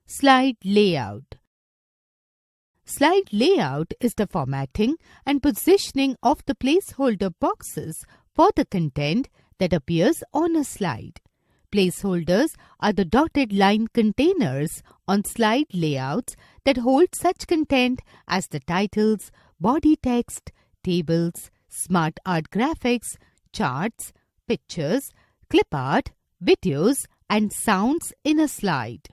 Slide layout. Slide layout is the formatting and positioning of the placeholder boxes for the content that appears on a slide. Placeholders are the dotted line containers on slide layouts that hold such content as the titles, body text, tables, smart art graphics, charts, pictures, clip art, videos, and sounds in a slide.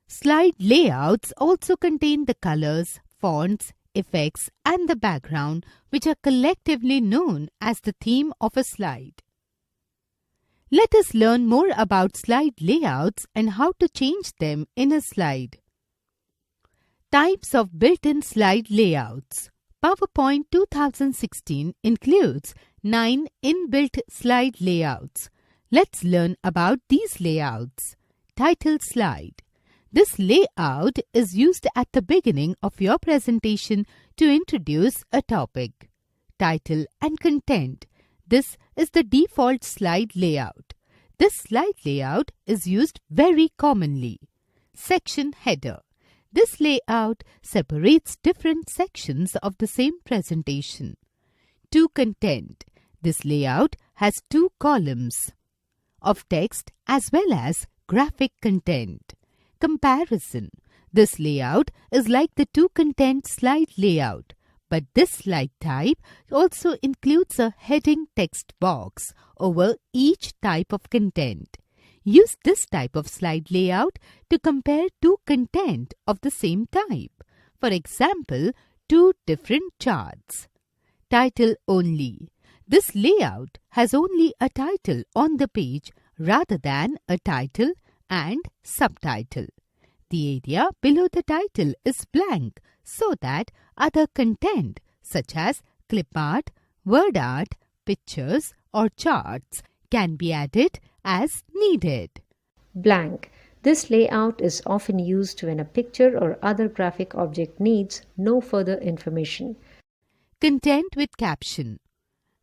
Slide layouts also contain the colors, fonts, effects, and the background, which are collectively known as the theme of a slide. Let us learn more about slide layouts and how to change them in a slide. Types of built-in slide layouts. PowerPoint 2016 includes 9 inbuilt slide layouts. Let's learn about these layouts. Title slide. This layout is used at the beginning of your presentation to introduce a topic. Title and content. This is the default slide layout. This slide layout is used very commonly. Section header. This layout separates different sections of the same presentation. To content. This layout has 2 columns of text as well as graphic content. Comparison. This layout is like the to content slide layout, but this slide type also includes a heading text box over each type of content. Use this type of slide layout to compare 2 content of the same type. For example, 2 different charts. Title only. This layout has only a title on the page rather than a title and subtitle. The area below the title is blank so that other content such as clip art, word art, pictures or charts can be added as needed. Blank. This layout is often used when a picture or other graphic object needs no further information. Content with caption.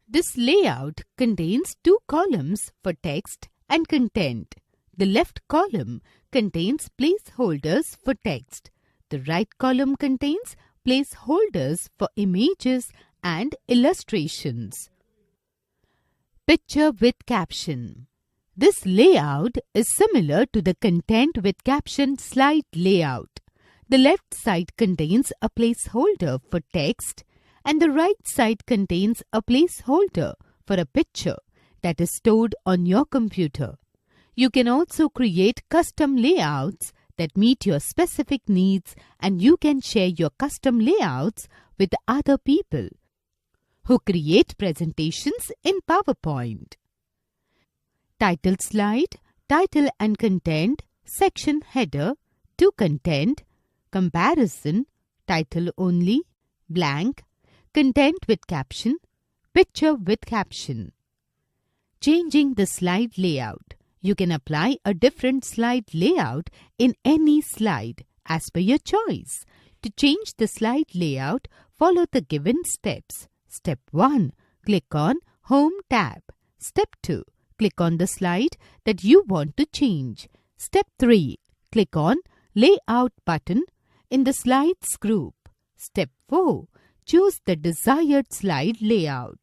This layout contains 2 columns for text and content. The left column contains placeholders for text. The right column contains placeholders for images and illustrations. Picture with caption. This layout is similar to the content with caption slide layout. The left side contains a placeholder for text and the right side contains a placeholder for a picture that is stored on your computer. You can also create custom layouts that meet your specific needs, and you can share your custom layouts with other people who create presentations in PowerPoint. Title slide, title and content, section header, to content, comparison, title only, blank, content with caption, picture with caption. Changing the slide layout. You can apply a different slide layout in any slide as per your choice. To change the slide layout, follow the given steps. Step 1. Click on Home tab. Step 2. Click on the slide that you want to change. Step 3. Click on Layout button in the Slides group. Step 4. Choose the desired slide layout.